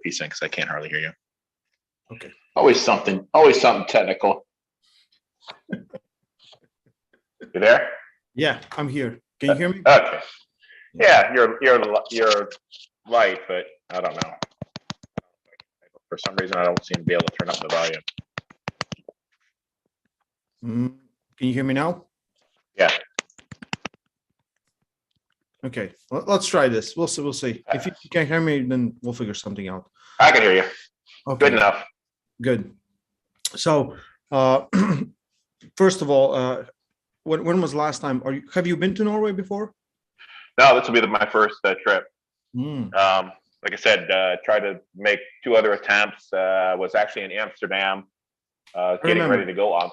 earpiece in because I can't hardly hear you. Okay. Always something technical. You there? Yeah, I'm here. Can you hear me? Okay. Yeah, you're light, but I don't know. For some reason, I don't seem to be able to turn up the volume. Can you hear me now? Yeah. Okay, let's try this. We'll see. If you can't hear me, then we'll figure something out. I can hear you. Okay. Good enough. Good. So, first of all, when was the last time? Have you been to Norway before? No, this will be my first trip. Like I said, tried to make 2 other attempts. Was actually in Amsterdam, getting ready to go on.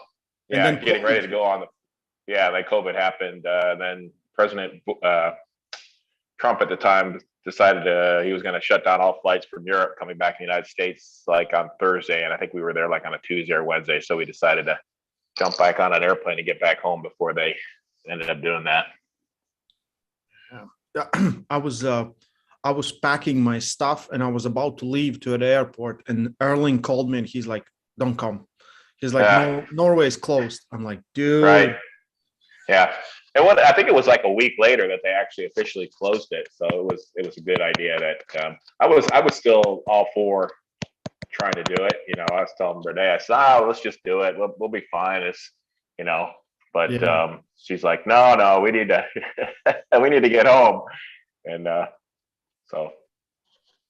Yeah, getting ready to go on. Then COVID happened. Then President Trump at the time decided he was going to shut down all flights from Europe coming back to the United States like on Thursday. And I think we were there like on a Tuesday or Wednesday. So we decided to jump back on an airplane to get back home before they ended up doing that. Yeah. I was packing my stuff and I was about to leave to the airport and Erling called me and he's like, don't come. He's like, no, Norway is closed. I'm like, dude. Right. Yeah. And I think it was like a week later that they actually officially closed it. So it was a good idea that I was still all for trying to do it. You know, I was telling Brede, I said, let's just do it. We'll be fine. It's, you know, but she's like, no, we need to get home. And so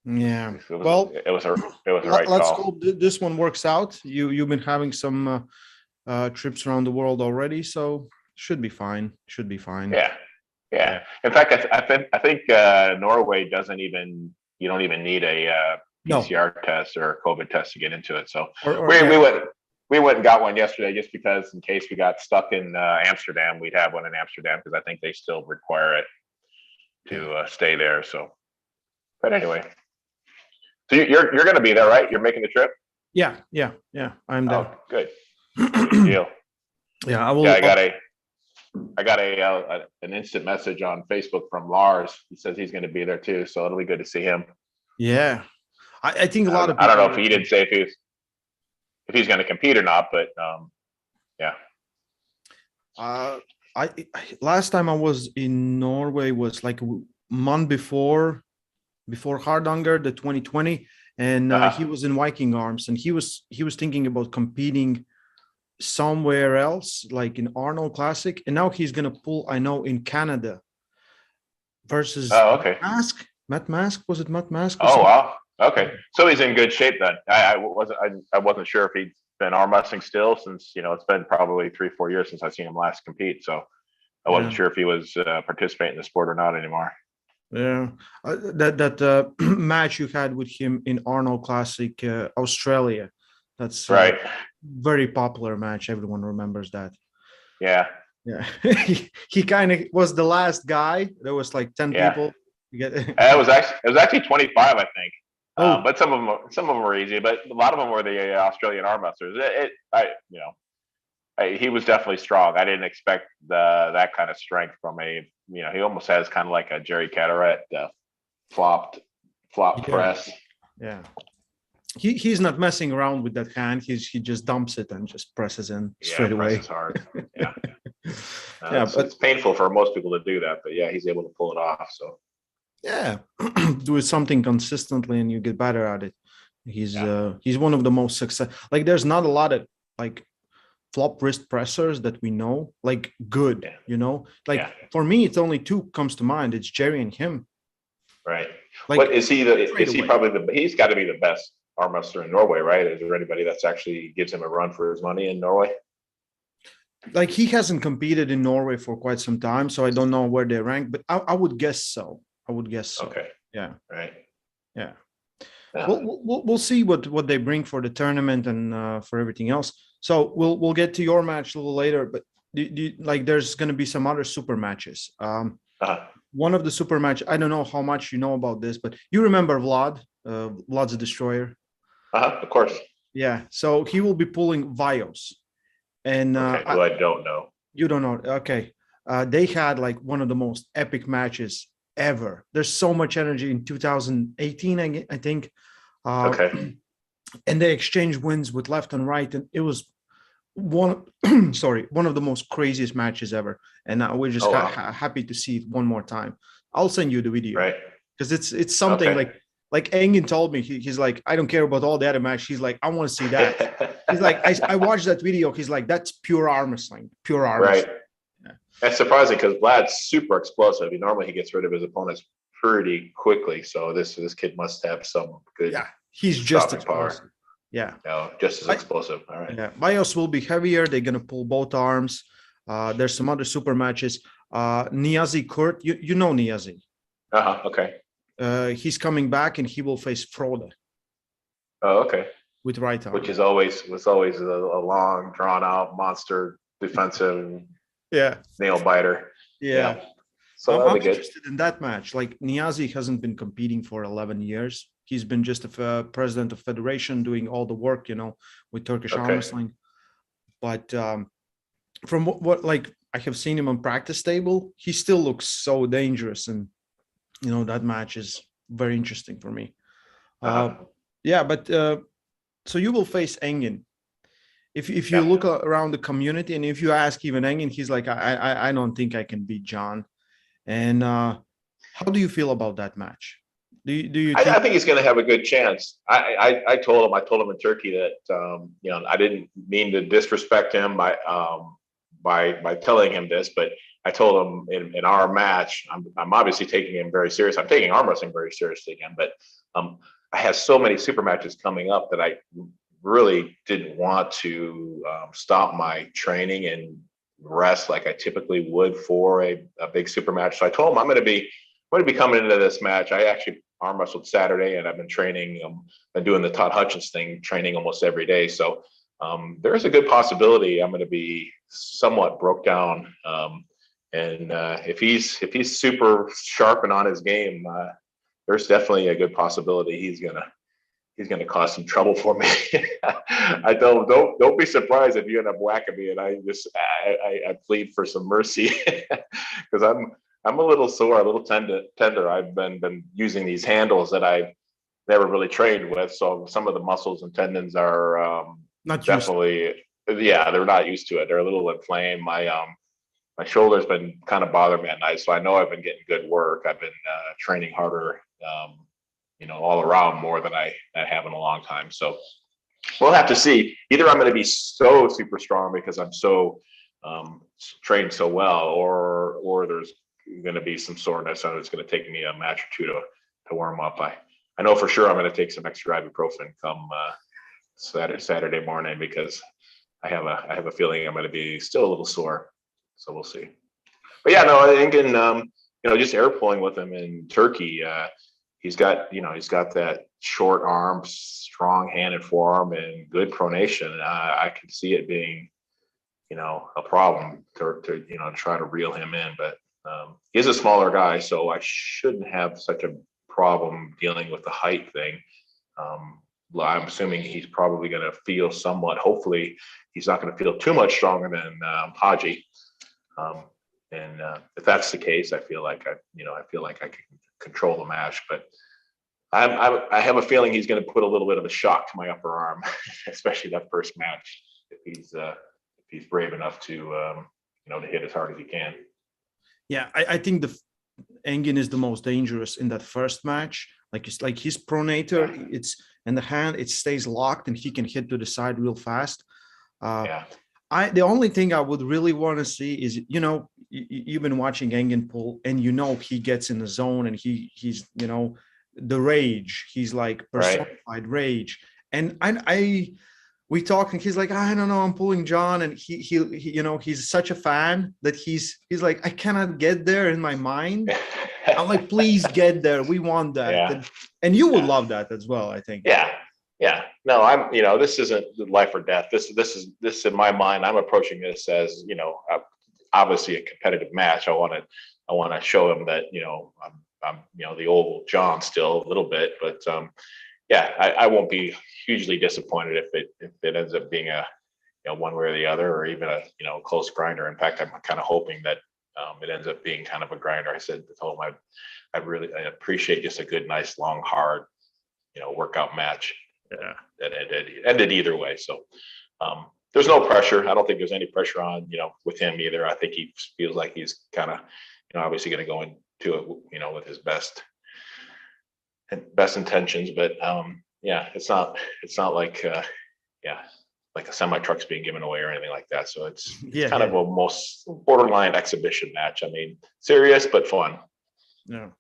yeah, it was a right let's call. hope this one works out. You've been having some trips around the world already, so should be fine. Yeah. In fact, I think Norway you don't even need a PCR test or a COVID test to get into it. So we went and got one yesterday just because in case we got stuck in Amsterdam, we'd have one in Amsterdam because I think they still require it to stay there. So, but anyway, so you're going to be there, right? You're making the trip? Yeah. I'm there. Oh, good. Good deal. Yeah, I will. Yeah, I got an instant message on Facebook from Lars. He says he's going to be there too, so it'll be good to see him. Yeah, I think a lot of people. I don't know if he didn't say if he's going to compete or not, but yeah. I last time I was in Norway was like a month before Hardanger, the 2020, and he was in Viking Arms, and he was thinking about competing somewhere else, like in Arnold Classic, and now he's gonna pull. I know in Canada versus Matt Mask. Was it Matt Mask? Oh wow. Okay, so he's in good shape then. I wasn't sure if he'd been arm wrestling still since it's been probably 3-4 years since I've seen him last compete. So I wasn't sure if he was participating in the sport or not anymore. Yeah, that match you had with him in Arnold Classic, Australia. That's right. Very popular match. Everyone remembers that. Yeah. he kind of was the last guy. There was like 10 people. It was actually 25, I think. But some of them were easy, but a lot of them were the Australian arm wrestlers. He was definitely strong. I didn't expect that kind of strength from he almost has kind of like a Jerry Caderet flop press. Yeah. He's not messing around with that hand. He just dumps it and just presses in straight away. Presses hard. Yeah. It's painful for most people to do that, but yeah, he's able to pull it off. So yeah, do something consistently and you get better at it. He's one of the most successful. Like there's not a lot of like flop wrist pressers that we know, like good. For me, it's only 2 comes to mind. It's Jerry and him. Right. Like, what is he? He's got to be the best arm wrestler in Norway, right? Is there anybody that's actually gives him a run for his money in Norway? Like he hasn't competed in Norway for quite some time, so I don't know where they rank, but I would guess so. Okay. Yeah. Right. Yeah. We'll see what they bring for the tournament and for everything else. So we'll get to your match a little later, but there's going to be some other super matches. One of the super match, I don't know how much you know about this, but you remember Vlad's the Destroyer? Of course. Yeah. So he will be pulling Vaios. And I don't know. You don't know. Okay. They had like one of the most epic matches ever. There's so much energy in 2018, I think. Okay. And they exchanged wins with left and right, and it was one one of the most craziest matches ever. And we're just happy to see it one more time. I'll send you the video, right? Because it's something like Engin told me. He's like, I don't care about all the other match. He's like, I want to see that. He's like, I watched that video. He's like, that's pure arm wrestling, pure arm wrestling. Right. Yeah. That's surprising because Vlad's super explosive. Normally he gets rid of his opponents pretty quickly. So this kid must have some good. Yeah, he's just explosive. Power. Yeah. No, just as explosive. All right. Yeah. Vaios will be heavier. They're gonna pull both arms. There's some other super matches. Niyazi Kurt, you know Niyazi. Okay. He's coming back and he will face Frode. Oh, okay. With right arm. Which was always a long, drawn out monster defensive nail biter. Yeah. So I'm interested in that match. Like Niyazi hasn't been competing for 11 years. He's been just a president of federation doing all the work, with Turkish arm wrestling. But from what like I have seen him on practice table, he still looks so dangerous. And, that match is very interesting for me. But so you will face Engin. If you look around the community and if you ask even Engin, he's like, I don't think I can beat John. And how do you feel about that match? Do you? I think he's going to have a good chance. I told him in Turkey that I didn't mean to disrespect him by telling him this, but I told him in our match, I'm obviously taking him very serious. I'm taking arm wrestling very seriously again, but I have so many super matches coming up that I really didn't want to stop my training and rest like I typically would for a big super match. So I told him I'm going to be coming into this match. I actually arm wrestled Saturday, and I've been training. Been doing the Todd Hutchins thing, training almost every day. So there's a good possibility I'm going to be somewhat broke down. And if he's super sharp and on his game, there's definitely a good possibility he's gonna cause some trouble for me. I don't be surprised if you end up whacking me, and I plead for some mercy because I'm a little sore, a little tender. I've been using these handles that I've never really trained with, so some of the muscles and tendons are not definitely they're not used to it. They're a little inflamed. My shoulder's been kind of bothering me at night, so I know I've been getting good work. I've been training harder, all around more than I have in a long time. So we'll have to see. Either I'm going to be so super strong because I'm so trained so well, or there's going to be some soreness, and it's going to take me a match or two to warm up. I know for sure I'm going to take some extra ibuprofen come Saturday morning because I have a feeling I'm going to be still a little sore. So we'll see. But Engin, just air pulling with him in Turkey, he's got that short arm, strong hand and forearm, and good pronation. I can see it being, a problem to try to reel him in. But he's a smaller guy, so I shouldn't have such a problem dealing with the height thing. I'm assuming he's probably going to feel somewhat. Hopefully, he's not going to feel too much stronger than Haji. And if that's the case, I feel like I can control the match. But I have a feeling he's going to put a little bit of a shock to my upper arm, especially that first match. If he's brave enough to hit as hard as he can. Yeah, I think the Engin is the most dangerous in that first match. Like his pronator, it's in the hand, it stays locked, and he can hit to the side real fast. The only thing I would really want to see is, you've been watching Engin pull, and he gets in the zone, and he's the rage. He's like personified rage. And we talk, and he's like, I don't know, I'm pulling John, and he he's such a fan that he's like, I cannot get there in my mind. I'm like, please get there. We want that. Yeah. And you would love that as well, I think. Yeah. No, I'm, this isn't life or death. This is in my mind. I'm approaching this as, obviously a competitive match. I want to show him that, I'm the old John still a little bit, but I won't be hugely disappointed if it ends up being a, one way or the other, or even a, close grinder. In fact, I'm kind of hoping that it ends up being kind of a grinder. I told him I appreciate just a good, nice, long, hard workout match. Yeah. That ended either way. So there's no pressure. I don't think there's any pressure on, with him either. I think he feels like he's kind of, obviously going to go into it, with his best intentions. But it's not like, like a semi truck's being given away or anything like that. So it's kind of a most borderline exhibition match. I mean, serious, but fun. Yeah.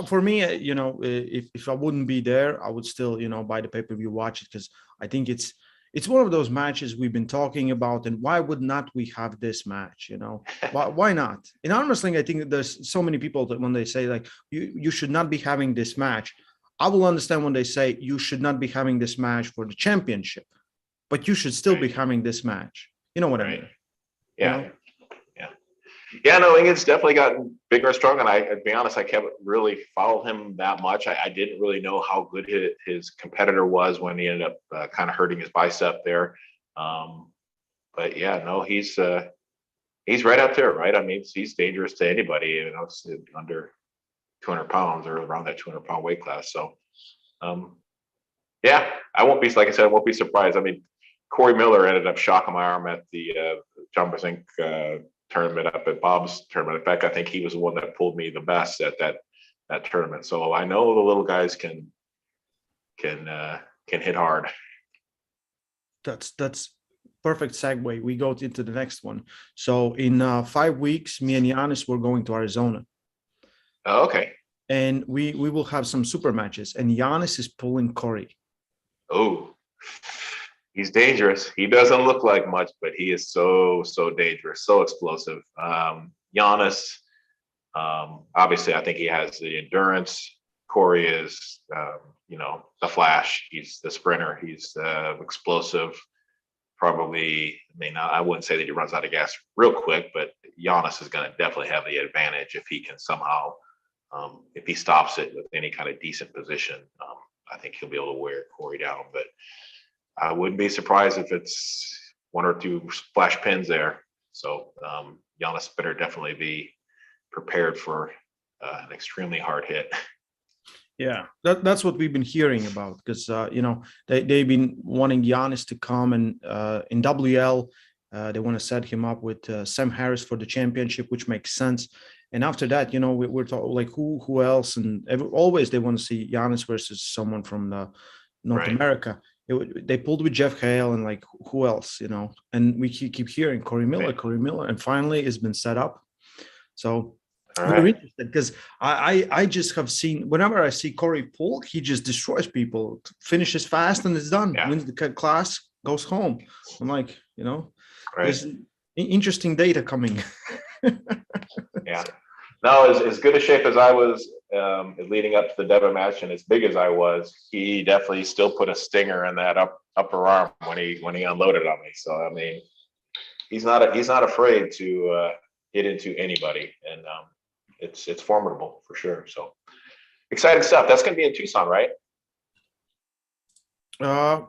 For me, if I wouldn't be there, I would still, buy the pay-per-view, watch it, because I think it's one of those matches we've been talking about, and why would not we have this match? Why not? In arm wrestling, I think there's so many people that when they say like you should not be having this match, I will understand when they say you should not be having this match for the championship, but you should still be having this match. You know what I mean? Yeah. Yeah, no, Engin's definitely gotten bigger and stronger. And to be honest, I can't really follow him that much. I didn't really know how good his competitor was when he ended up kind of hurting his bicep there. But yeah, no, he's right up there, right? I mean, he's dangerous to anybody, under 200 pounds or around that 200-pound weight class. So, yeah, I won't be surprised. I mean, Corey Miller ended up shocking my arm at the John Brzenk tournament up at Bob's tournament. In fact, I think he was the one that pulled me the best at that tournament. So I know the little guys can hit hard. That's perfect segue. We go into the next one. So in 5 weeks, me and Giannis were going to Arizona. Oh, okay. And we will have some super matches. And Giannis is pulling Corey. Oh, he's dangerous. He doesn't look like much, but he is so dangerous, so explosive. Giannis, obviously, I think he has the endurance. Corey is, the flash. He's the sprinter. He's explosive. Probably, I wouldn't say that he runs out of gas real quick, but Giannis is going to definitely have the advantage if he can somehow, if he stops it with any kind of decent position. I think he'll be able to wear Corey down, but I wouldn't be surprised if it's 1 or 2 splash pins there. So Giannis better definitely be prepared for an extremely hard hit. Yeah, that's what we've been hearing about, because they've been wanting Giannis to come, and in WL they want to set him up with Sam Harris for the championship, which makes sense. And after that, we're talking like who else, and always they want to see Giannis versus someone from the North America. They pulled with Jeff Hale and like who else, and we keep hearing Corey Miller, and finally it's been set up. So we're interested, because I just have seen, whenever I see Corey pull, he just destroys people, finishes fast, and it's done. Wins the class, goes home. I'm like, there's interesting data coming. Yeah. No, as good a shape as I was leading up to the Devon match, and as big as I was, he definitely still put a stinger in that upper arm when he unloaded on me. So I mean, he's not afraid to hit into anybody, and it's formidable for sure. So exciting stuff. That's going to be in Tucson, right? I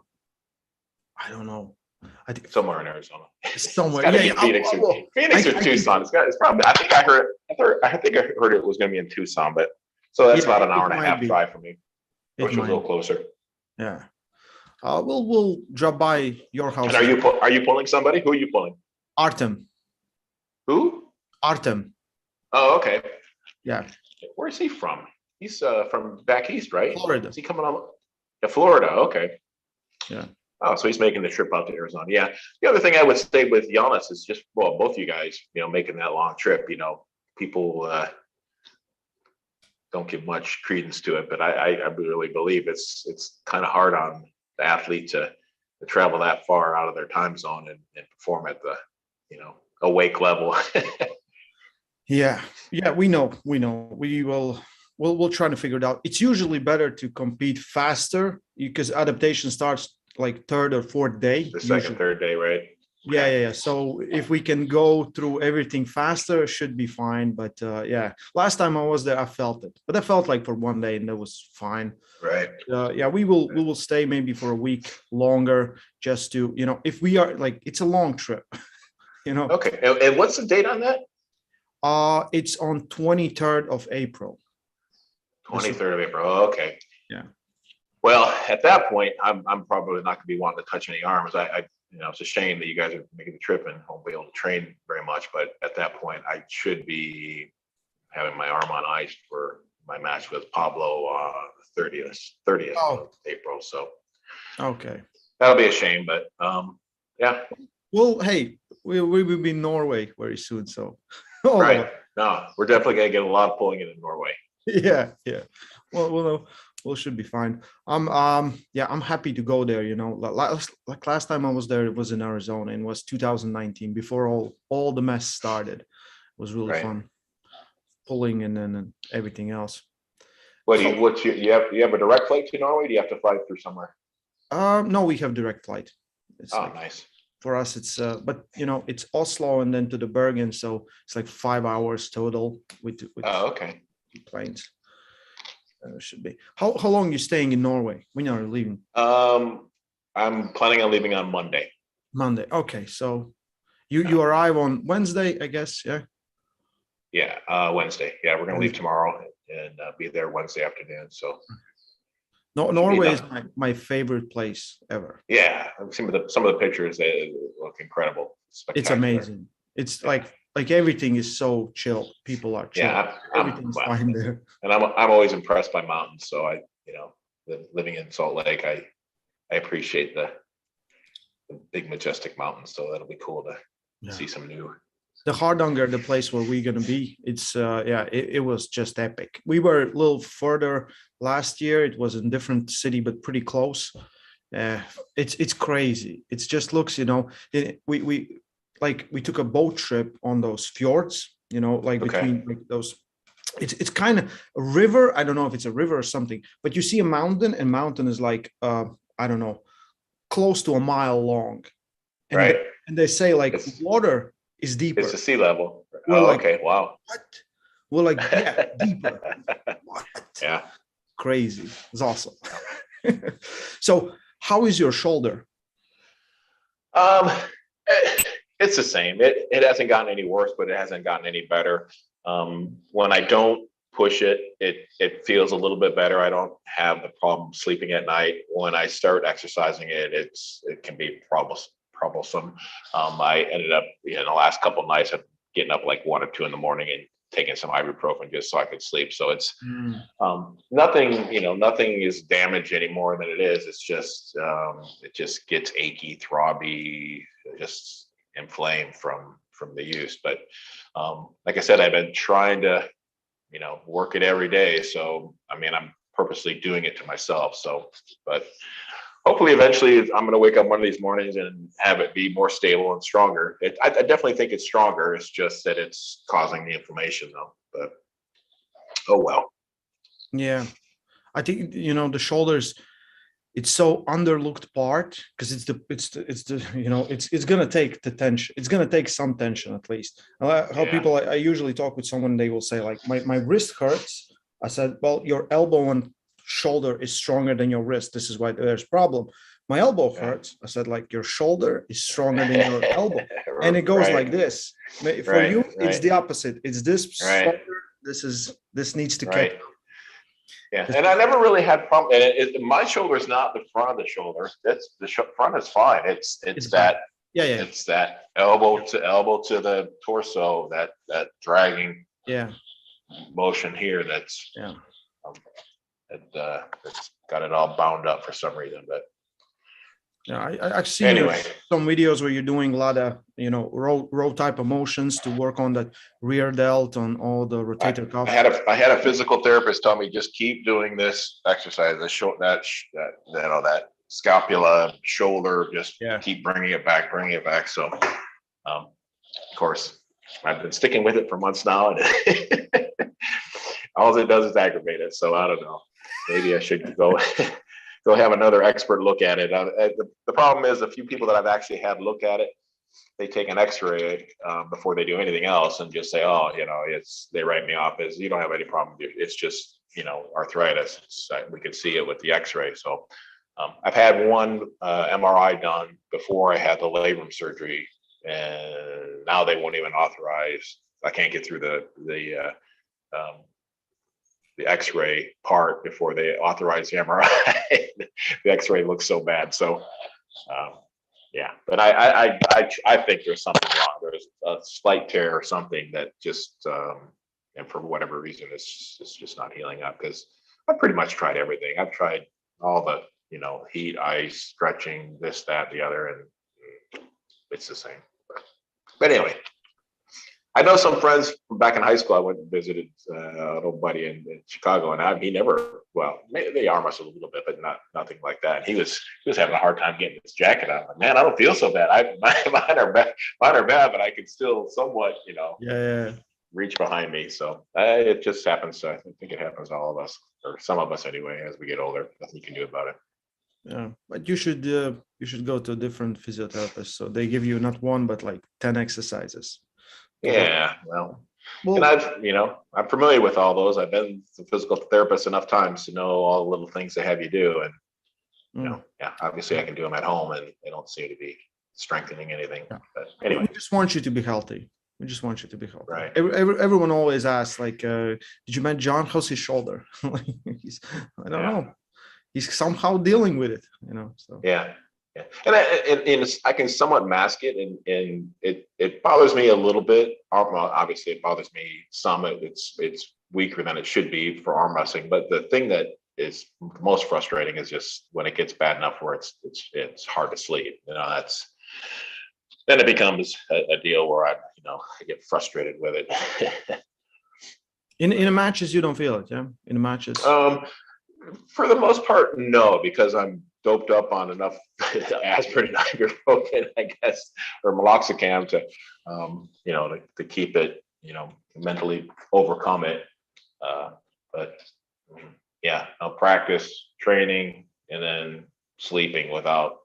don't know. I think somewhere in Arizona. Somewhere, Phoenix or Tucson. It's probably. I think I heard it was going to be in Tucson, but so that's about an hour and a half drive for me, which was a little closer. Yeah. We'll drop by your house. And are you pulling somebody? Who are you pulling? Artem. Who? Artem. Oh, okay. Yeah. Where is he from? He's from back east, right? Florida. Is he coming on? Yeah, Florida. Okay. Yeah. Oh, so he's making the trip out to Arizona. Yeah. The other thing I would say with Giannis is just, both you guys, making that long trip, people don't give much credence to it, but I really believe it's kind of hard on the athlete to travel that far out of their time zone and perform at the, awake level. Yeah. We know. We'll try to figure it out. It's usually better to compete faster because adaptation starts like 3rd or 4th day. The second, 3rd day, right? Yeah. So if we can go through everything faster, it should be fine. But last time I was there, I felt it. But I felt like for 1 day, and that was fine. Right. We will stay maybe for a week longer, just to, if we are like, it's a long trip, Okay. And what's the date on that? It's on 23rd of April. 23rd of April. Oh, okay. Yeah. Well, at that point, I'm probably not going to be wanting to touch any arms. It's a shame that you guys are making the trip and won't be able to train very much. But at that point, I should be having my arm on ice for my match with Pablo on the 30th of April. So okay, that'll be a shame. But yeah. Well, hey, we will be in Norway very soon. So right. No, we're definitely going to get a lot of pulling in Norway. Yeah. Well, we should be fine. I'm happy to go there. Like last time I was there, it was in Arizona, and it was 2019 before all the mess started. It was really fun, pulling and everything else. You have a direct flight to Norway? Do you have to fly through somewhere? No, we have direct flight. It's nice. For us, it's but it's Oslo and then to the Bergen, so it's like 5 hours total with planes. Should be. How long are you staying in Norway? When are you leaving? I'm planning on leaving on Monday. Monday. Okay, so you arrive on Wednesday, I guess. Yeah. Yeah, Wednesday. Yeah, we're gonna leave tomorrow and be there Wednesday afternoon. So. No, Norway is my favorite place ever. Yeah, I've seen some of the pictures. They look incredible. It's amazing. It's like everything is so chill. People are chill. Yeah, everything's fine there. And I'm always impressed by mountains. So living in Salt Lake, I appreciate the big majestic mountains. So that'll be cool to see some new. The Hardanger, the place where we're gonna be, it's it was just epic. We were a little further last year. It was in a different city, but pretty close. It's crazy. It just looks, we took a boat trip on those fjords, between like those. It's kind of a river. I don't know if it's a river or something, but you see a mountain, and mountain is like I don't know, close to a mile long. And and they say like water is deeper. It's the sea level. Okay. Wow. What? We're like, yeah, deeper. What? Yeah. Crazy. It's awesome. So how is your shoulder? It's the same. It hasn't gotten any worse, but it hasn't gotten any better. When I don't push it, it feels a little bit better. I don't have the problem sleeping at night. When I start exercising it can be troublesome. I ended up in the last couple of nights of getting up like 1 or 2 in the morning and taking some ibuprofen just so I could sleep. So it's nothing is damaged any more than it is. It's just it just gets achy, throbby, just inflamed from the use. But like I said, I've been trying to work it every day. So I'm purposely doing it to myself. So but hopefully eventually I'm going to wake up one of these mornings and have it be more stable and stronger. I definitely think it's stronger. It's just that it's causing the inflammation though, but oh well. Yeah. I think, the shoulders, it's so underlooked part because it's going to take the tension. It's going to take some tension at least. People, I usually talk with someone, they will say like, my wrist hurts. I said, well, your elbow and shoulder is stronger than your wrist. This is why there's problem. My elbow hurts. I said, like, your shoulder is stronger than your elbow. And it goes like this. For you, it's the opposite. It's this shoulder. This needs to catch. Yeah, and I never really had problem. My shoulder is not the front of the shoulder. That's the front is fine. It's that. Yeah. It's that elbow to the torso. That dragging. Yeah. Motion here. That's. Yeah. It's got it all bound up for some reason, but yeah, I've seen some videos where you're doing a lot of row type of motions to work on that rear delt on all the rotator cuff. I had a physical therapist tell me just keep doing this exercise, that scapula, shoulder, just keep bringing it back. So, of course, I've been sticking with it for months now, and all it does is aggravate it. So I don't know. Maybe I should go have another expert look at it. The problem is a few people that I've actually had look at it, they take an x-ray before they do anything else and just say, they write me off as you don't have any problem. It's just, arthritis. We could see it with the x-ray. So I've had one MRI done before I had the labrum surgery, and now they won't even authorize. I can't get through the the X-ray part before they authorized the MRI. The X-ray looks so bad. So, yeah, but I think there's something wrong. There's a slight tear or something that just, and for whatever reason, it's just not healing up, because I've pretty much tried everything. I've tried all the, heat, ice, stretching, this, that, the other, and it's the same. But anyway, I know some friends from back in high school. I went and visited an old buddy in Chicago, and he never, well, they arm wrestled a little bit, but nothing like that. And he was having a hard time getting his jacket on. Like, man, I don't feel so bad. Mine are bad, but I can still somewhat, reach behind me. So it just happens. I think it happens to all of us, or some of us anyway, as we get older. Nothing you can do about it. Yeah, but you should go to a different physiotherapist, so they give you not one but like 10 exercises. Yeah, well, and I'm familiar with all those. I've been to physical therapist enough times to know all the little things they have you do, and obviously I can do them at home, and they don't seem to be strengthening anything. Yeah. But anyway, we just want you to be healthy. Right. Everyone always asks, like, did you meet John? How's his shoulder? I don't know. He's somehow dealing with it, So yeah. And I can somewhat mask it, and it bothers me a little bit. Well, obviously it bothers me some. It's weaker than it should be for arm wrestling. But the thing that is most frustrating is just when it gets bad enough where it's hard to sleep. Then it becomes a deal where I get frustrated with it. In the matches, you don't feel it, yeah? In the matches, for the most part, no, because I'm doped up on enough aspirin and ibuprofen, I guess, or meloxicam to keep it, mentally overcome it. But yeah, I'll practice, training, and then sleeping without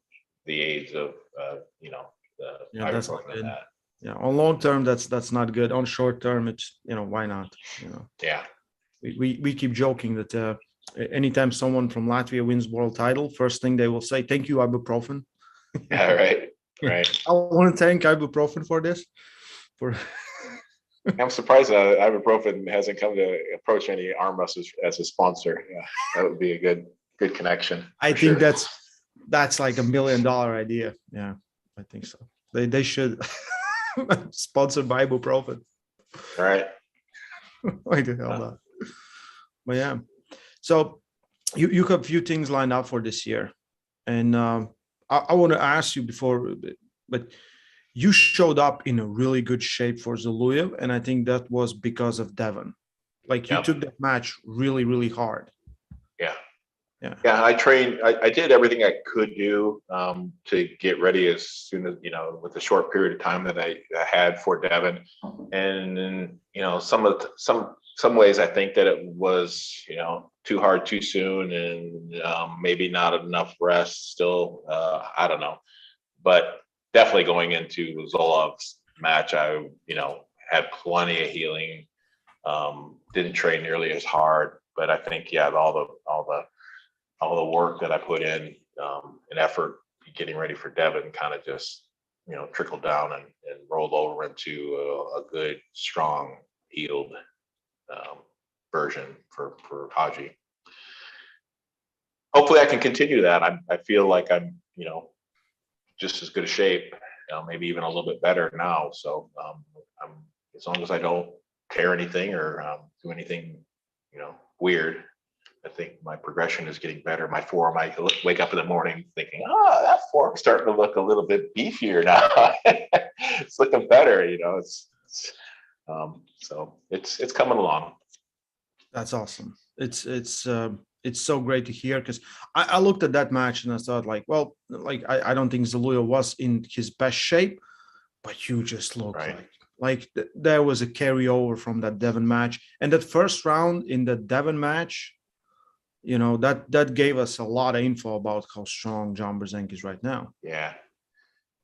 the aids of that's not good. Yeah, on long term, that's not good. On short term, it's why not? Yeah, we keep joking that. Anytime someone from Latvia wins world title, first thing they will say, "Thank you, ibuprofen." Yeah, right. I want to thank ibuprofen for this. I'm surprised ibuprofen hasn't come to approach any arm wrestlers as a sponsor. Yeah, that would be a good connection. I think that's like $1 million idea. Yeah, I think so. They should sponsored by ibuprofen. Right. Why the hell not? But yeah. So you have a few things lined up for this year, and I want to ask you before, but you showed up in a really good shape for Zaluyev, and I think that was because of Devon. Like you took that match really, really hard. Yeah. I trained. I did everything I could do to get ready as soon as with the short period of time that I had for Devon, and some ways I think that it was too hard too soon, and maybe not enough rest still. I don't know, but definitely going into Zolov's match, I had plenty of healing. Didn't train nearly as hard, but I think all the work that I put in and effort getting ready for Devon kind of just trickled down and rolled over into a good, strong, healed version for Haji. Hopefully I can continue that. I feel like I'm just as good a shape, maybe even a little bit better now. So I'm, as long as I don't tear anything or do anything weird, I think my progression is getting better. My forearm, I wake up in the morning thinking, that forearm's starting to look a little bit beefier now. It's looking better, so it's coming along. That's awesome. It's so great to hear, because I looked at that match and I thought I don't think Zaluyev was in his best shape, but you just look like there was a carryover from that Devon match, and that first round in the Devon match. That gave us a lot of info about how strong John Brzenk is right now. Yeah.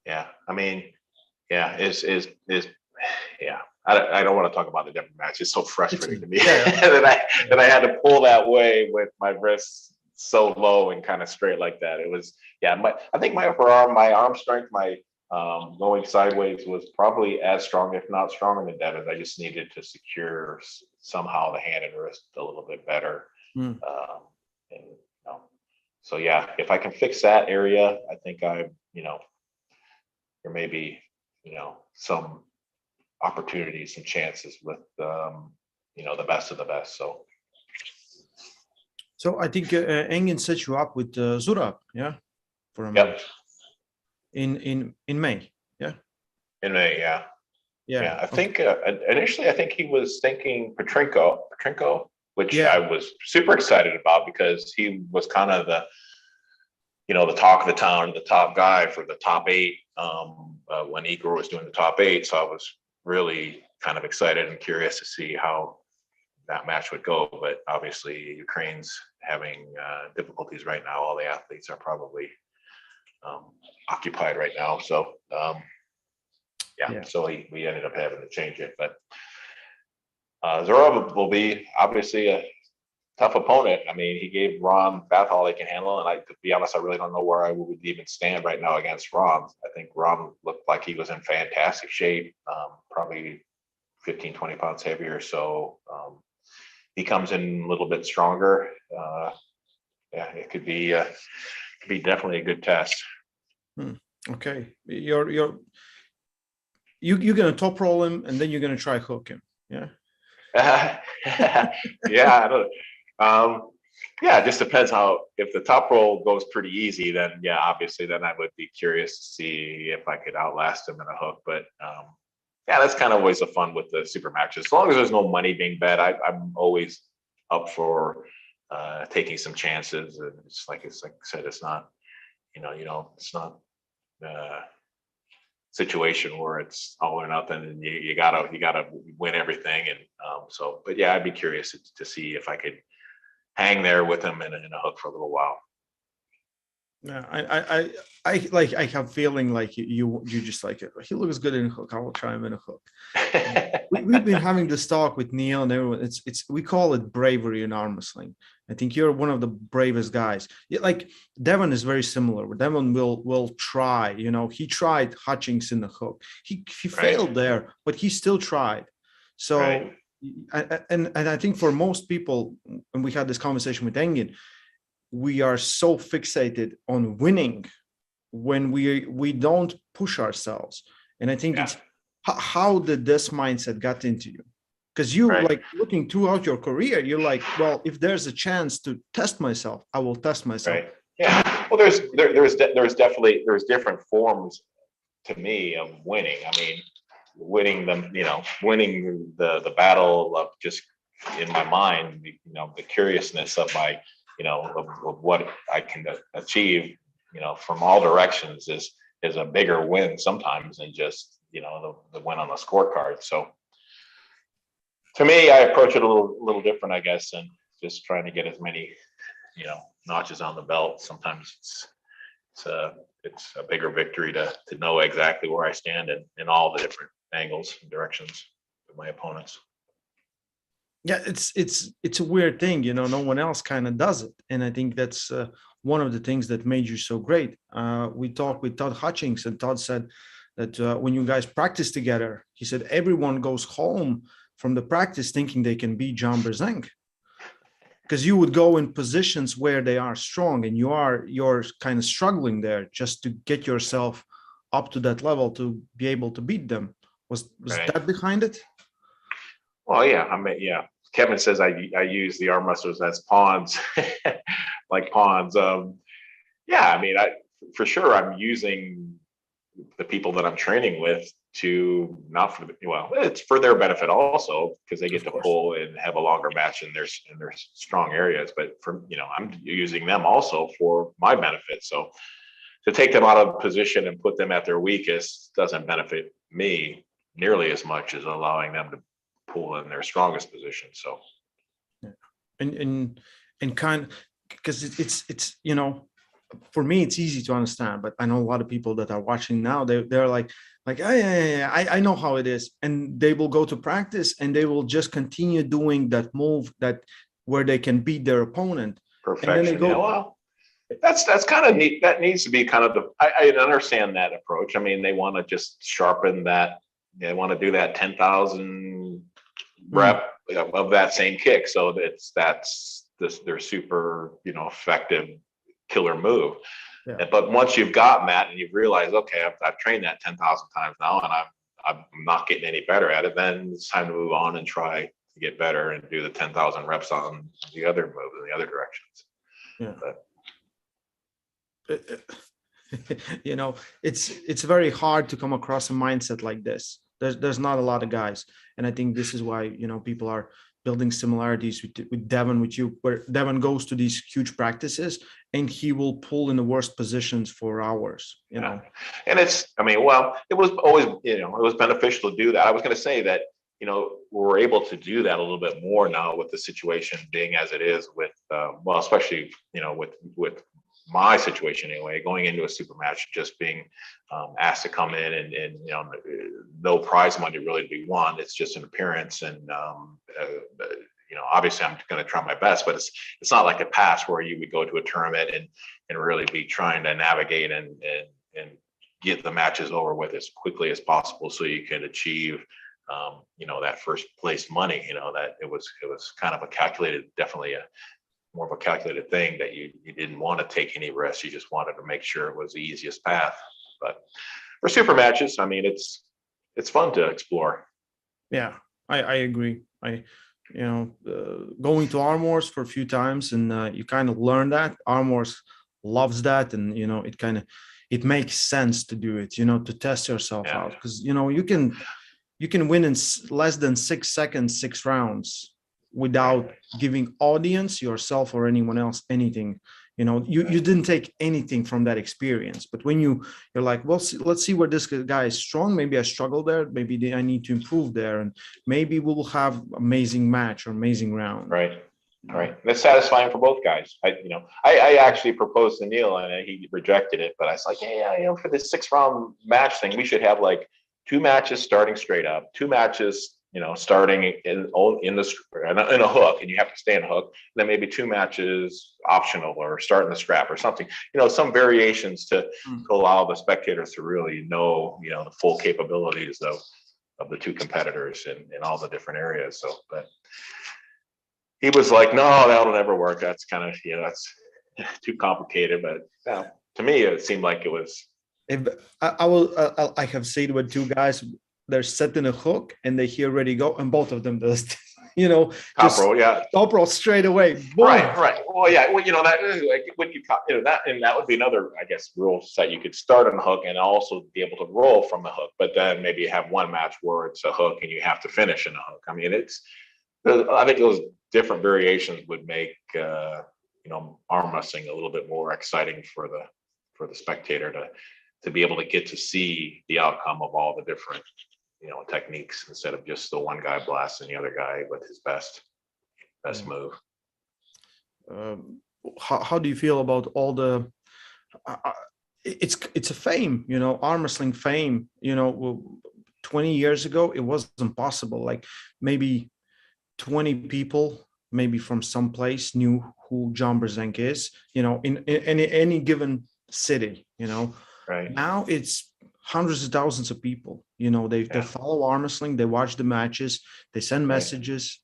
I mean, I don't want to talk about the Devon match. It's so frustrating to me that I had to pull that way with my wrists so low and kind of straight like that. It was, I think my upper arm, my arm strength, my Going sideways was probably as strong, if not stronger than Devin's. I just needed to secure somehow the hand and wrist a little bit better. And so yeah, if I can fix that area, I think there may be, some opportunities, some chances with, the best of the best. So I think Engin set you up with Zurab, yeah, for a yep. In May, yeah. In May, yeah. I think initially, I think he was thinking Petrenko, which I was super excited about because he was kind of the talk of the town, the top guy for the top 8 when Igor was doing the top 8. So I was really kind of excited and curious to see how that match would go. But obviously, Ukraine's having difficulties right now. All the athletes are probably occupied right now. So so we ended up having to change it. But Zurab will be obviously a tough opponent. I mean, he gave Ron Bath all they can handle, and to be honest, I really don't know where I would even stand right now against Ron. I think Ron looked like he was in fantastic shape, probably 15, 20 pounds heavier. So he comes in a little bit stronger. It could be definitely a good test. Okay, you're gonna top roll him, and then you're gonna try hook him. Yeah. I don't. It just depends if the top roll goes pretty easy, then obviously then I would be curious to see if I could outlast him in a hook. But that's kind of always the fun with the super matches. As long as there's no money being bet, I'm always up for taking some chances. And it's like I said, it's not, it's not a situation where it's all or nothing and you gotta win everything. And but I'd be curious to see if I could hang there with him in a hook for a little while. Yeah, I have feeling like you just like it. He looks good in a hook. I will try him in a hook. We've been having this talk with Neil and everyone. It's we call it bravery in arm wrestling. I think you're one of the bravest guys. Like Devon is very similar. Devon will try. He tried Hutchings in the hook. He failed there, but he still tried. So. Right. And I think for most people, and we had this conversation with Engin, we are so fixated on winning when we don't push ourselves. And I think it's how did this mindset got into you? Because you like looking throughout your career, you're like, well, if there's a chance to test myself, I will test myself. Right. Yeah. Well, there's different forms to me of winning. I mean, winning the battle of just in my mind, the curiousness of my, of what I can achieve, from all directions is a bigger win sometimes than just, the win on the scorecard. So to me, I approach it a little different, I guess, and just trying to get as many, notches on the belt. Sometimes it's a bigger victory to know exactly where I stand in all the different angles and directions of my opponents. Yeah, it's a weird thing, no one else kind of does it. And I think that's one of the things that made you so great. We talked with Todd Hutchings, and Todd said that when you guys practice together, he said everyone goes home from the practice thinking they can beat John Brzenk. Because you would go in positions where they are strong and you're kind of struggling there just to get yourself up to that level to be able to beat them. Was that behind it? Well, yeah. I mean, yeah. Kevin says I use the arm wrestlers as pawns, like pawns. I mean, for sure I'm using the people that I'm training with to it's for their benefit also, because they get to pull and have a longer match in their strong areas. But I'm using them also for my benefit. So to take them out of position and put them at their weakest doesn't benefit me nearly as much as allowing them to pull in their strongest position. So, and kind, because it's for me it's easy to understand, but I know a lot of people that are watching now, they're like I know how it is, and they will go to practice and they will just continue doing that move where they can beat their opponent. Perfection. And then they go, That's kind of neat. That needs to be kind of I understand that approach. I mean, they want to just sharpen that. They want to do that 10,000 rep of that same kick. So that's their super, effective killer move. Yeah. But once you've gotten that and you've realized, okay, I've trained that 10,000 times now, and I'm not getting any better at it, then it's time to move on and try to get better and do the 10,000 reps on the other move in the other directions. Yeah. It's very hard to come across a mindset like this. There's not a lot of guys, and I think this is why people are building similarities with Devon, with you, where Devon goes to these huge practices and he will pull in the worst positions for hours. And it was always it was beneficial to do that. I was going to say that we're able to do that a little bit more now with the situation being as it is with especially with my situation anyway, going into a super match, just being asked to come in and no prize money really to be won. It's just an appearance, and obviously I'm going to try my best, but it's not like the past where you would go to a tournament and really be trying to navigate and get the matches over with as quickly as possible so you can achieve that first place money. That it was kind of a calculated, definitely more of a calculated thing, that you didn't want to take any risks. You just wanted to make sure it was the easiest path. But for super matches, I mean, it's fun to explore. Yeah, I agree. Going to Arm Wars for a few times, and you kind of learn that Arm Wars loves that, and it makes sense to do it, to test yourself out, because you can win in less than 6 seconds, 6 rounds, without giving audience, yourself, or anyone else anything. You didn't take anything from that experience. But when you're like, well, let's see where this guy is strong. Maybe I struggle there. Maybe I need to improve there, and maybe we will have amazing match or amazing round. Right. That's satisfying for both guys. I actually proposed to Neil and he rejected it, but I was like, yeah, for this 6-round match thing, we should have like 2 matches starting straight up, 2 matches starting in a hook, and you have to stay in a hook, and then maybe 2 matches optional, or starting the strap or something, some variations to allow the spectators to really know, the full capabilities of the 2 competitors in all the different areas. So, but he was like, no, that'll never work. That's kind of, that's too complicated. But to me, it seemed like it was. If I have seen with 2 guys, they're set in a hook and they hear ready go, and both of them does top roll, top roll straight away. Boom. Right. Well, yeah. Well, that like when you that, and that would be another, I guess, rule set. You could start on the hook and also be able to roll from the hook, but then maybe have one match where it's a hook and you have to finish in a hook. I mean, I think those different variations would make arm wrestling a little bit more exciting for the spectator to be able to get to see the outcome of all the different techniques, instead of just the one guy blasting the other guy with his best move. How do you feel about all the it's a fame, arm wrestling fame? 20 years ago it wasn't possible. Like maybe 20 people maybe from some place knew who John Brzenk is, in any given city. Right now it's hundreds of thousands of people. They follow arm wrestling, they watch the matches, they send messages.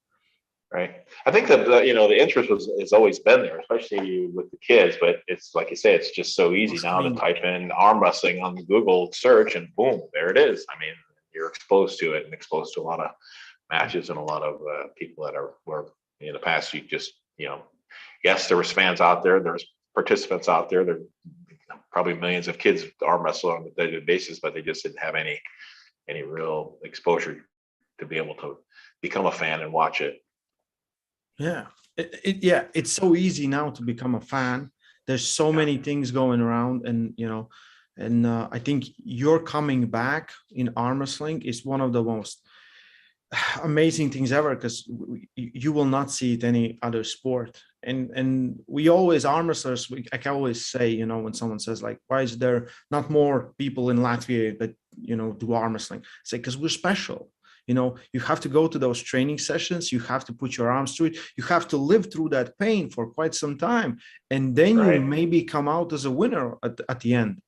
Right. I think that the interest has always been there, especially with the kids. But it's like you say, it's just so easy now to type in arm wrestling on the Google search, and boom, there it is. I mean, you're exposed to it and exposed to a lot of matches and a lot of people that were in the past. You just yes, there was fans out there, there's participants out there. There probably millions of kids arm wrestle on a daily basis, but they just didn't have any real exposure to be able to become a fan and watch it. Yeah, it's so easy now to become a fan. There's so many things going around, and I think you're coming back in arm wrestling is one of the most amazing things ever, because you will not see it any other sport. And we always, arm wrestlers, I can always say, when someone says like, why is there not more people in Latvia that do arm wrestling? Say, because we're special. You have to go to those training sessions. You have to put your arms through it. You have to live through that pain for quite some time. And then you maybe come out as a winner at the end.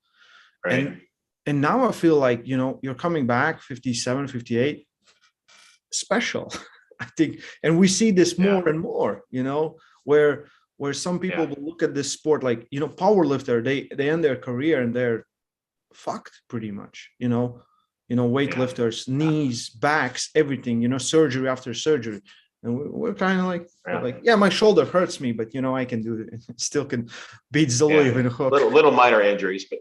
Right. And now I feel like, you're coming back 57, 58, special, I think. And we see this more and more, where some people will look at this sport like, power lifter, they end their career and they're fucked pretty much, weightlifters, knees, backs, everything, surgery after surgery. And we're kind of like, my shoulder hurts me, but I can do it. Still can beat Zaloyev in a hook. Little minor injuries, but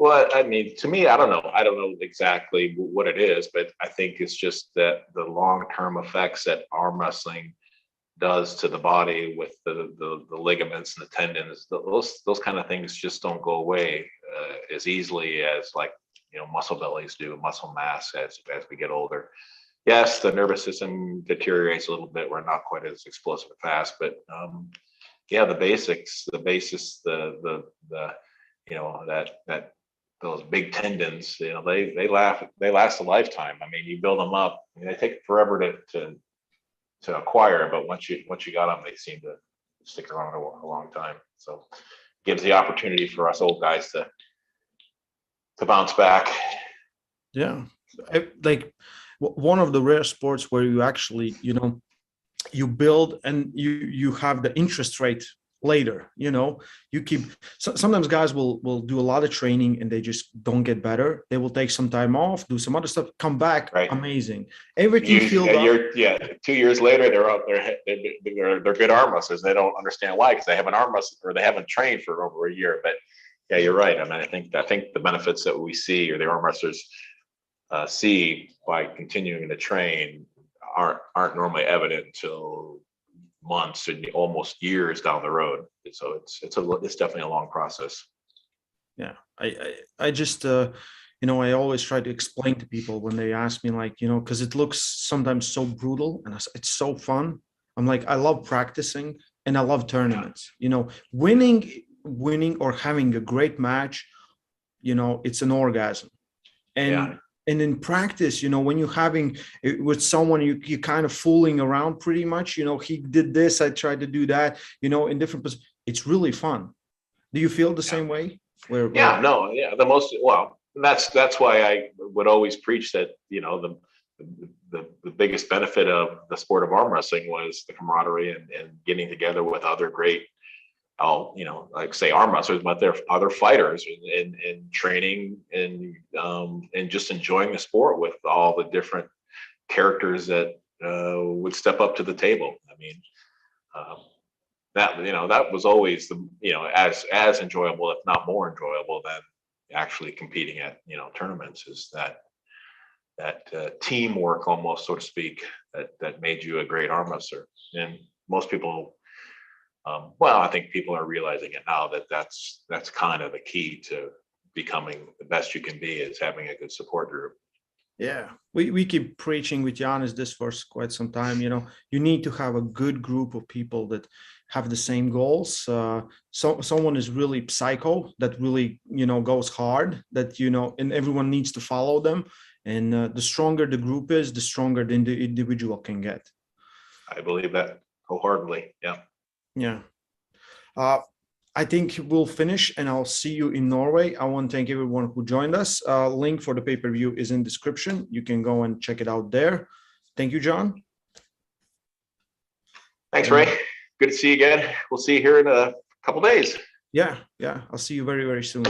well, I mean, to me, I don't know exactly what it is, but I think it's just that the long-term effects that arm wrestling does to the body with the ligaments and the tendons, those kind of things just don't go away as easily as muscle bellies do, muscle mass as we get older. Yes, the nervous system deteriorates a little bit. We're not quite as explosive and fast, but the basics, that those big tendons, they last a lifetime. I mean, you build them up. I mean, they take forever to acquire, but once you got them, they seem to stick around a long time. So it gives the opportunity for us old guys to bounce back. Yeah, like one of the rare sports where you actually, you build and you have the interest rate later. You keep. Sometimes guys will do a lot of training and they just don't get better. They will take some time off, do some other stuff, come back, amazing. Everything feels. 2 years later, they're out there. They're good arm wrestlers. They don't understand why, because they haven't arm wrestled or they haven't trained for over a year. But yeah, you're right. I mean, I think the benefits that we see, or the arm wrestlers see by continuing to train, aren't normally evident until months and almost years down the road. So it's definitely a long process. Yeah, I just I always try to explain to people when they ask me, like, because it looks sometimes so brutal and it's so fun. I'm like, I love practicing and I love tournaments. Winning or having a great match, it's an orgasm. And in practice, when you're having it with someone, you kind of fooling around pretty much, he did this, I tried to do that, in different positions. It's really fun. Do you feel the same way? That's why I would always preach that, the biggest benefit of the sport of arm wrestling was the camaraderie and getting together with other great, like say arm wrestlers, but they're other fighters and training and just enjoying the sport with all the different characters that would step up to the table. I mean, that was always as enjoyable, if not more enjoyable, than actually competing at tournaments, is that teamwork almost, so to speak, that made you a great arm wrestler. And most people, I think people are realizing it now, that's kind of the key to becoming the best you can be, is having a good support group. Yeah, we keep preaching with Giannis this for quite some time. You need to have a good group of people that have the same goals. Someone is really psycho, that really goes hard, that and everyone needs to follow them. And the stronger the group is, the stronger the individual can get. I believe that wholeheartedly. Yeah. I think we'll finish and I'll see you in Norway. I want to thank everyone who joined us. Link for the pay-per-view is in description. You can go and check it out there. Thank you, John. Thanks, Ray. Good to see you again. We'll see you here in a couple days. Yeah. I'll see you very, very soon.